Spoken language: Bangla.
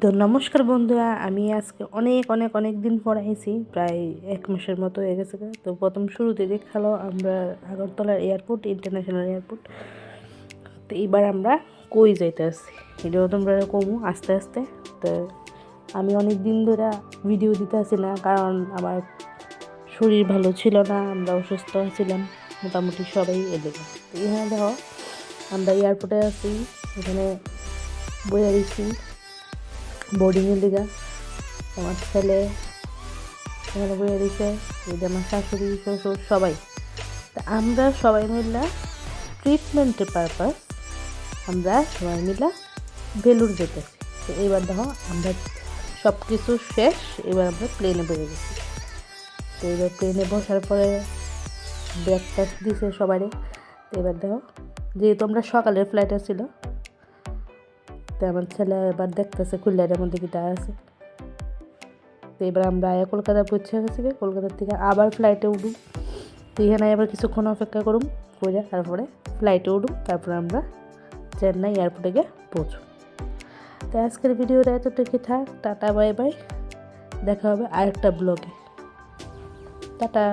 তো নমস্কার বন্ধুরা, আমি আজকে অনেক অনেক অনেক দিন পর আইছি, প্রায় 1 মাসের মতো হয়ে গেছে। তো প্রথম শুরুতে দেখালো আমরা আগরতলার এয়ারপোর্ট, ইন্টারন্যাশনাল এয়ারপোর্ট। তো এইবার আমরা কই যাইতে আসছি এটাও তোমরা কমু আস্তে আস্তে। তো আমি অনেক দিন ধরে ভিডিও দিতে আসি না, কারণ আমার শরীর ভালো ছিল না, আমরা অসুস্থ ছিলাম মোটামুটি সবাই। এদিকে তো এখানে দেখো আমরা এয়ারপোর্টে আছি, এখানে বইয়া দিচ্ছি বোর্ডিংয়ের দিকে। আমার ছেলে এখানে বইয়ে দিছে, এই যে আমার শাশুড়ি শ্বশুর সবাই। তা আমরা সবাই মিলে ট্রিটমেন্টের পারপাস আমরা সবাই মিলে ভেলুর যেতেছি। তো এইবার দেখো আমরা সব কিছু শেষ, এবার আমরা প্লেনে বেড়ে গেছি। তো এবার প্লেনে বসার পরে ব্রেকফাস্ট দিছে সবাই। তো এবার দেখো যেহেতু আমরা সকালের ফ্লাইটে ছিল, তো আমার ছেলে এবার দেখতেছে কুল্লাইয়ের মধ্যে কীটা আছে। তো এবার আমরা কলকাতা পৌঁছে গেছি, কলকাতার থেকে আবার ফ্লাইটে উঠুম। তো এখানে আবার কিছুক্ষণ অপেক্ষা করুম করে তারপরে ফ্লাইটে উঠুম, তারপরে আমরা চেন্নাই এয়ারপোর্টে গিয়ে পৌঁছব। তো আজকের ভিডিওটা এতটুকু থাক। টাটা বাই বাই, দেখা হবে আরেকটা ব্লগে। টাটা।